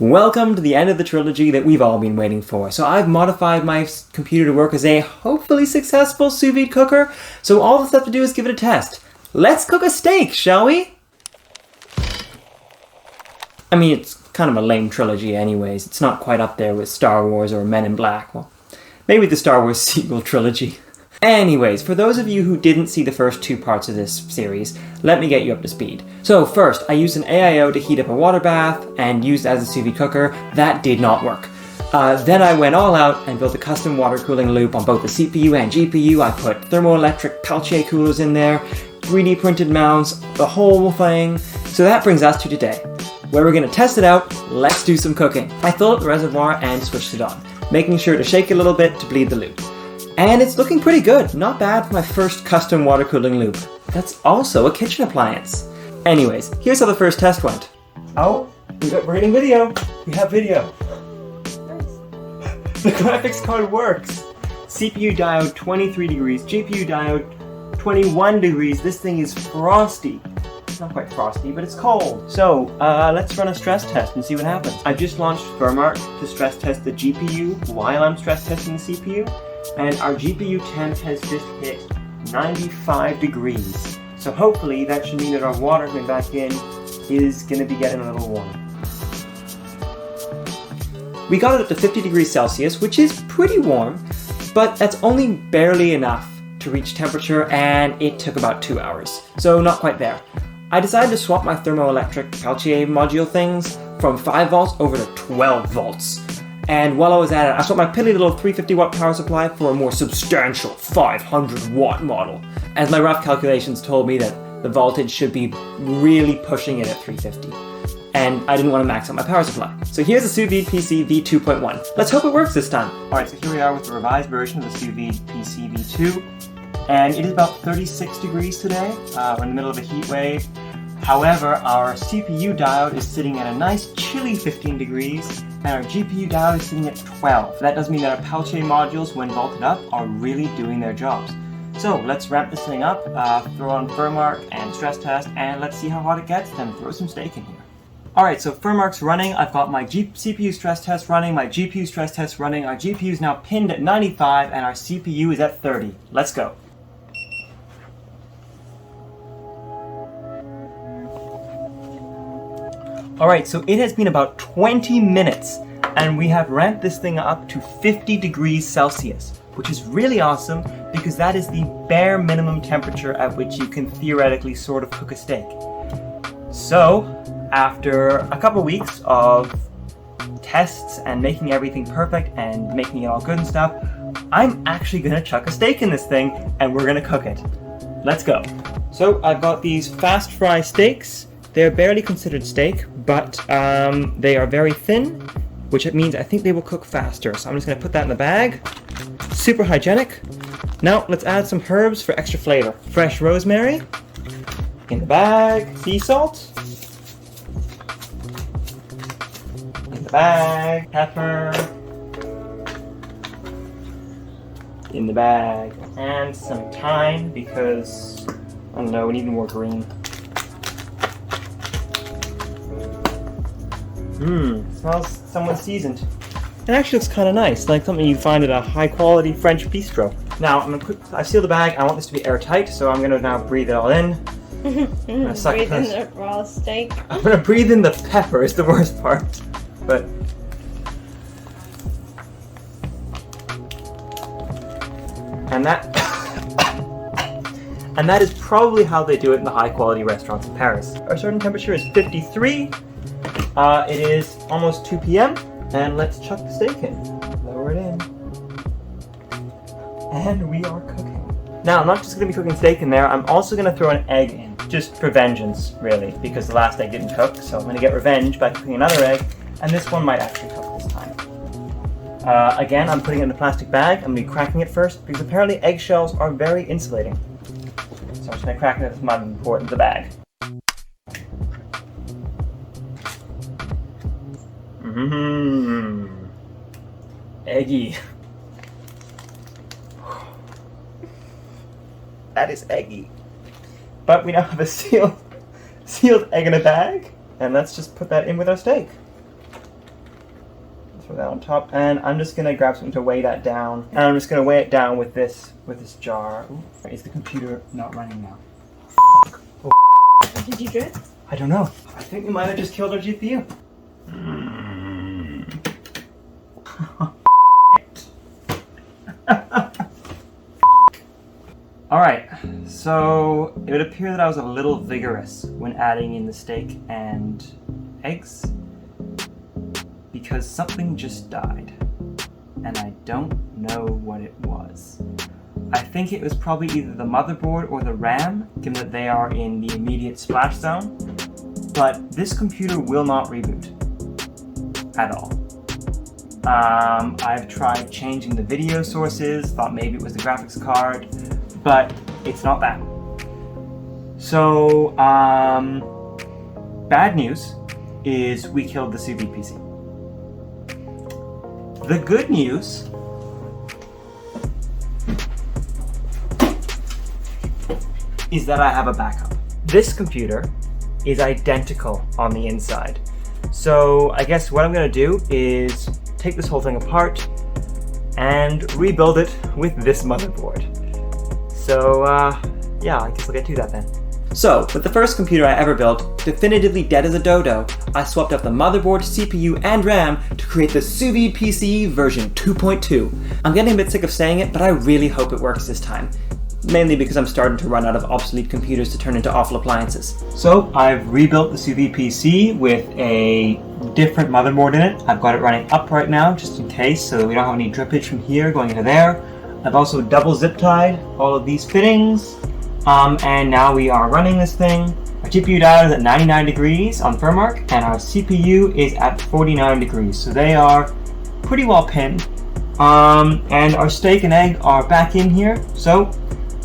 Welcome to the end of the trilogy that we've all been waiting for. So I've modified my computer to work as a hopefully successful sous vide cooker. So all that's left to do is give it a test. Let's cook a steak, shall we? I mean, it's kind of a lame trilogy anyways. It's not quite up there with Star Wars or Men in Black. Well, maybe the Star Wars sequel trilogy. Anyways, for those of you who didn't see the first two parts of this series, let me get you up to speed. So first, I used an AIO to heat up a water bath and used it as a sous vide cooker. That did not work. Then I went all out and built a custom water cooling loop on both the CPU and GPU. I put thermoelectric peltier coolers in there, 3D printed mounds, the whole thing. So that brings us to today, where we're going to test it out. Let's do some cooking. I filled up the reservoir and switched it on, making sure to shake it a little bit to bleed the loop. And it's looking pretty good. Not bad for my first custom water cooling loop. That's also a kitchen appliance. Anyways, here's how the first test went. Oh, we're getting video. We have video. The graphics card works. CPU diode 23 degrees, GPU diode 21 degrees. This thing is frosty. It's not quite frosty, but it's cold. So let's run a stress test and see what happens. I've just launched furmark to stress test the GPU while I'm stress testing the CPU. And our GPU temp has just hit 95 degrees. So hopefully that should mean that our water coming back in is going to be getting a little warm. We got it up to 50 degrees Celsius, which is pretty warm, but that's only barely enough to reach temperature, and it took about 2 hours. So not quite there. I decided to swap my thermoelectric Peltier module things from 5 volts over to 12 volts. And while I was at it, I swapped my piddly little 350 watt power supply for a more substantial 500 watt model, as my rough calculations told me that the voltage should be really pushing it at 350. And I didn't want to max out my power supply. So here's the Sous-vide PC V2.1. Let's hope it works this time. Alright, so here we are with the revised version of the Sous-vide PC V2. And it is about 36 degrees today. We're in the middle of a heat wave. However, our CPU diode is sitting at a nice chilly 15 degrees, and our GPU diode is sitting at 12. That does mean that our Peltier modules, when volted up, are really doing their jobs. So let's ramp this thing up, throw on furmark and stress test, and let's see how hot it gets, then throw some steak in here. Alright, so furmark's running, I've got my CPU stress test running, my GPU stress test running, our GPU is now pinned at 95, and our CPU is at 30. Let's go. Alright, so it has been about 20 minutes and we have ramped this thing up to 50 degrees Celsius, which is really awesome because that is the bare minimum temperature at which you can theoretically sort of cook a steak. So, after a couple weeks of tests and making everything perfect and making it all good and stuff, I'm actually going to chuck a steak in this thing and we're going to cook it. Let's go. So, I've got these fast fry steaks. They're barely considered steak, but they are very thin, which means I think they will cook faster. So I'm just going to put that in the bag. Super hygienic. Now let's add some herbs for extra flavor. Fresh rosemary in the bag. Sea salt in the bag. Pepper in the bag. And some thyme because, I don't know, we need more green. Smells somewhat seasoned. It actually looks kind of nice, like something you find at a high-quality French bistro. Now, I've sealed the bag. I want this to be airtight, so I'm going to now breathe it all in. Breathe in the raw steak. I'm going to breathe in the pepper, is the worst part. But... And that is probably how they do it in the high-quality restaurants in Paris. Our starting temperature is 53. It is almost 2 p.m. and let's chuck the steak in. Lower it in. And we are cooking. Now, I'm not just going to be cooking steak in there, I'm also going to throw an egg in. Just for vengeance, really, because the last egg didn't cook, so I'm going to get revenge by cooking another egg, and this one might actually cook this time. Again, I'm putting it in a plastic bag. I'm going to be cracking it first, because apparently eggshells are very insulating. So I'm just going to crack it with mud and pour it into the bag. Eggy. That is eggy. But we now have a sealed egg in a bag, and let's just put that in with our steak. throw that on top, and I'm just gonna grab something to weigh that down, and I'm just gonna weigh it down with this jar. Ooh, is the computer not running now? Fuck. Oh. Did you drip? I don't know. I think we might have just killed our GPU. Alright, so it would appear that I was a little vigorous when adding in the steak and eggs because something just died and I don't know what it was. I think it was probably either the motherboard or the RAM, given that they are in the immediate splash zone, but this computer will not reboot at all. I've tried changing the video sources, thought maybe it was the graphics card, but it's not that. So, bad news is we killed the Sous-vide PC. The good news is that I have a backup. This computer is identical on the inside. So I guess what I'm gonna do is take this whole thing apart and rebuild it with this motherboard. So yeah, I guess I'll get to that then. So, with the first computer I ever built, definitively dead as a dodo, I swapped out the motherboard, CPU, and RAM to create the Sous-vide PC version 2.2. I'm getting a bit sick of saying it, but I really hope it works this time. Mainly because I'm starting to run out of obsolete computers to turn into awful appliances. So, I've rebuilt the Sous-vide PC with a different motherboard in it. I've got it running up right now, just in case, so that we don't have any drippage from here going into there. I've also double zip tied all of these fittings. And now we are running this thing. Our GPU diode is at 99 degrees on furmark, and our CPU is at 49 degrees. So they are pretty well pinned. And our steak and egg are back in here. So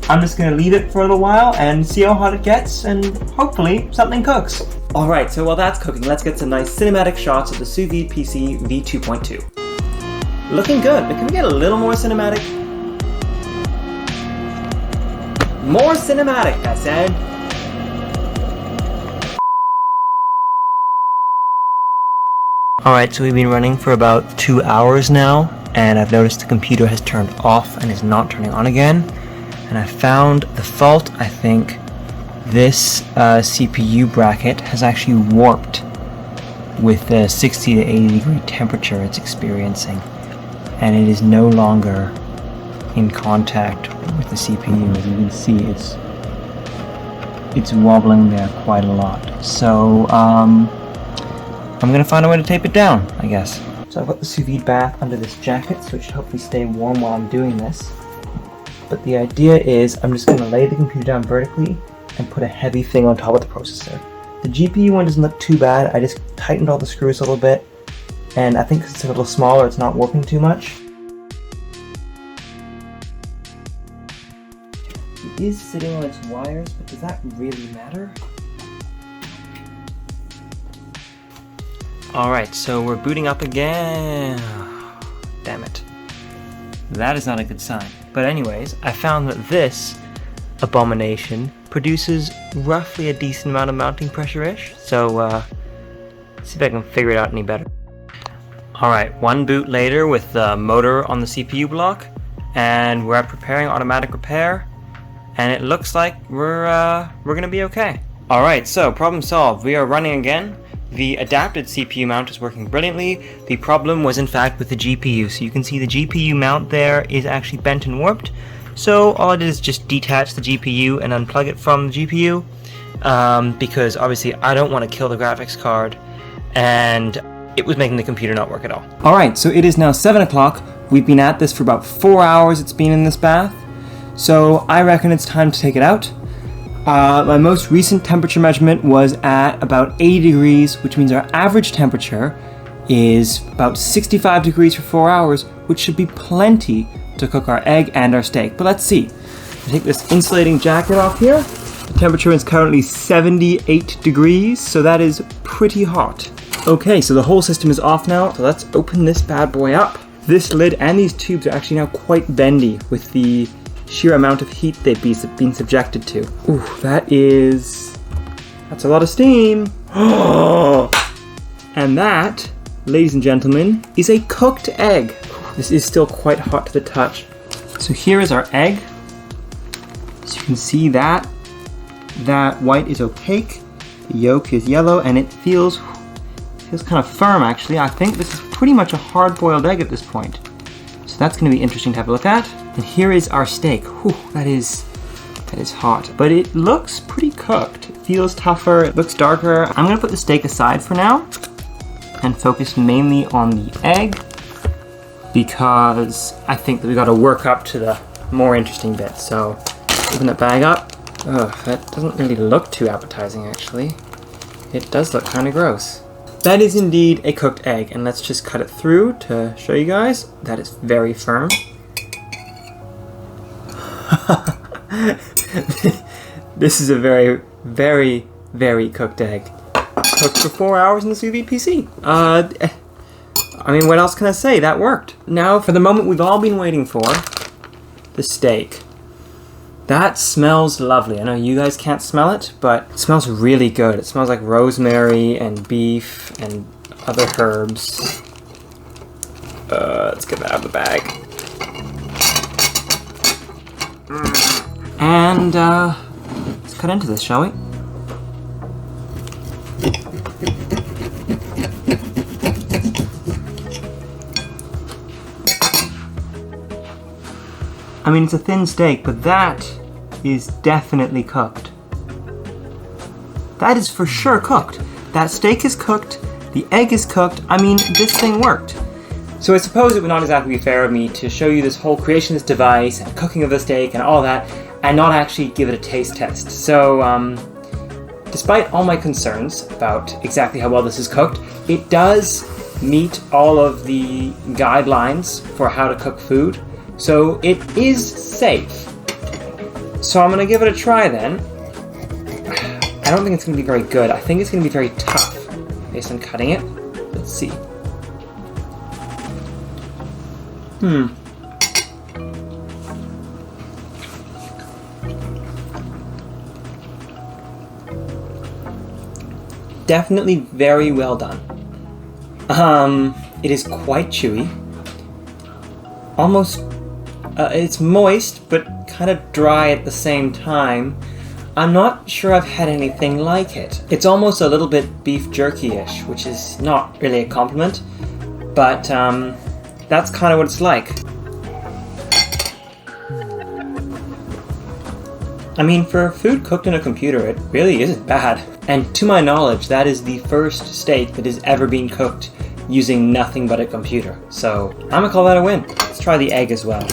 I'm just gonna leave it for a little while and see how hot it gets, and hopefully something cooks. Alright, so while that's cooking, let's get some nice cinematic shots of the Sous-vide PC V2.2. Looking good, but can we get a little more cinematic? More cinematic, I said. Alright, so we've been running for about 2 hours now, and I've noticed the computer has turned off and is not turning on again. And I found the fault. I think this CPU bracket has actually warped with the 60 to 80 degree temperature it's experiencing, and it is no longer in contact with the CPU. As you can see, it's wobbling there quite a lot. So I'm gonna find a way to tape it down, I guess. So I've got the sous vide bath under this jacket, so it should hopefully stay warm while I'm doing this. But the idea is I'm just gonna lay the computer down vertically and put a heavy thing on top of the processor. The GPU one doesn't look too bad. I just tightened all the screws a little bit, and I think 'cause it's a little smaller, it's not warping too much. It is sitting on its wires, but does that really matter? Alright, so we're booting up again. Damn it. That is not a good sign. But anyways, I found that this abomination produces roughly a decent amount of mounting pressure-ish. So, see if I can figure it out any better. Alright, one boot later with the motor on the CPU block, and we're at preparing automatic repair, and it looks like we're gonna be okay. Alright, so problem solved. We are running again. The adapted CPU mount is working brilliantly. The problem was in fact with the GPU. So you can see the GPU mount there is actually bent and warped. So all I did is just detach the GPU and unplug it from the GPU, because obviously I don't want to kill the graphics card, and it was making the computer not work at all. Alright, so it is now 7 o'clock. We've been at this for about 4 hours. It's been in this bath. So I reckon it's time to take it out. My most recent temperature measurement was at about 80 degrees, which means our average temperature is about 65 degrees for 4 hours, which should be plenty to cook our egg and our steak. But let's see. I take this insulating jacket off here. The temperature is currently 78 degrees, so that is pretty hot. Okay, so the whole system is off now, so let's open this bad boy up. This lid and these tubes are actually now quite bendy with the sheer amount of heat they've been subjected to. Ooh, that's a lot of steam. And that ladies and gentlemen, is a cooked egg. This is still quite hot to the touch. So here is our egg. As you can see that white is opaque, the yolk is yellow, and it feels kind of firm actually. I think this is pretty much a hard-boiled egg at this point. So that's going to be interesting to have a look at. And here is our steak. Whew, that is hot. But it looks pretty cooked. It feels tougher, it looks darker. I'm going to put the steak aside for now and focus mainly on the egg because I think that we got to work up to the more interesting bits. So open that bag up. Ugh, that doesn't really look too appetizing actually. It does look kind of gross. That is indeed a cooked egg, and let's just cut it through to show you guys. That is very firm. This is a very, very, very cooked egg. Cooked for 4 hours in the Sous-vide PC. I mean, what else can I say? That worked. Now for the moment we've all been waiting for, the steak. That smells lovely. I know you guys can't smell it, but it smells really good. It smells like rosemary and beef and other herbs. Let's get that out of the bag. And let's cut into this, shall we? I mean, it's a thin steak, but that is definitely cooked. That is for sure cooked. That steak is cooked, the egg is cooked. I mean, this thing worked. So I suppose it would not exactly be fair of me to show you this whole creation of this device and cooking of the steak and all that and not actually give it a taste test. So, despite all my concerns about exactly how well this is cooked, it does meet all of the guidelines for how to cook food. So it is safe. So I'm going to give it a try then. I don't think it's going to be very good. I think it's going to be very tough based on cutting it. Let's see. Definitely very well done. It is quite chewy. Almost, it's moist, but kind of dry at the same time. I'm not sure I've had anything like it. It's almost a little bit beef jerky-ish, which is not really a compliment, but that's kind of what it's like. I mean, for food cooked in a computer, it really isn't bad. And to my knowledge, that is the first steak that has ever been cooked using nothing but a computer. So I'm gonna call that a win. Let's try the egg as well.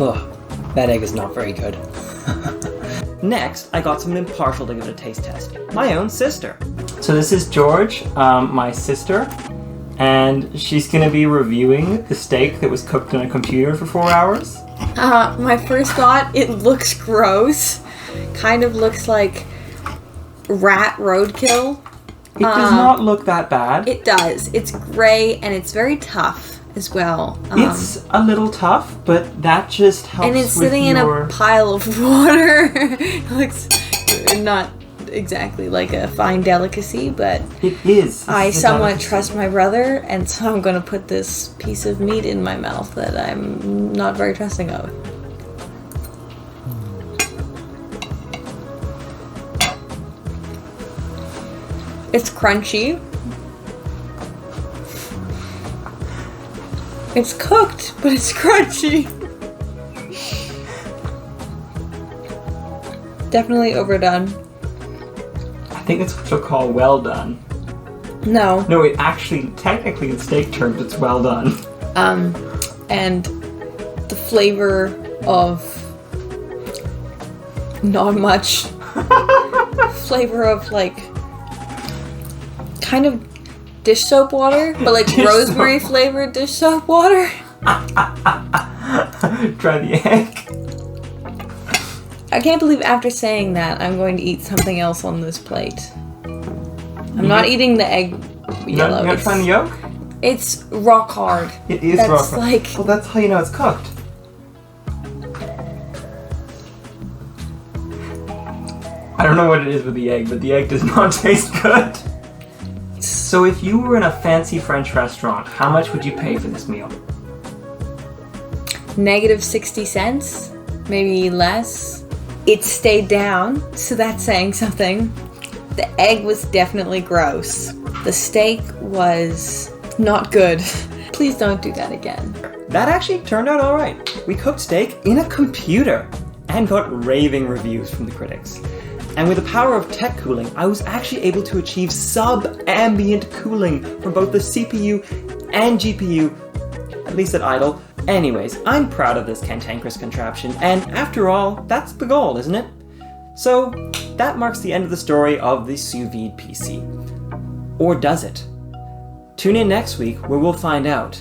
Oh, that egg is not very good. Next, I got someone impartial to give it a taste test. My own sister. So this is George, my sister, and she's gonna be reviewing the steak that was cooked on a computer for 4 hours. My first thought, it looks gross. Kind of looks like rat roadkill. It does not look that bad. It does. It's gray and it's very tough as well. It's a little tough, but that just helps. And it's with sitting in a pile of water. It looks not exactly like a fine delicacy, but it is. I somewhat trust my brother, and so I'm going to put this piece of meat in my mouth that I'm not very trusting of. It's crunchy. It's cooked, but it's crunchy. Definitely overdone. I think that's what you'll call well done. No. No, it actually, technically in steak terms, it's well done. And the flavor of not much. Flavor of like kind of dish soap water, but like rosemary flavored dish soap water. Try the egg. I can't believe after saying that I'm going to eat something else on this plate. I'm not eating the egg yellow. You gonna try the yolk? It's rock hard. It is That's rock hard. like... Well, that's how you know it's cooked. don't know what it is with the egg, but the egg does not taste good. So if you were in a fancy French restaurant, how much would you pay for this meal? Negative 60 cents, maybe less. It stayed down, so that's saying something. The egg was definitely gross. The steak was not good. Please don't do that again. That actually turned out alright. We cooked steak in a computer and got raving reviews from the critics. And with the power of tech cooling, I was actually able to achieve sub-ambient cooling for both the CPU and GPU, at least at idle. Anyways, I'm proud of this cantankerous contraption, and after all, that's the goal, isn't it? So, that marks the end of the story of the Sous-vide PC. Or does it? Tune in next week where we'll find out.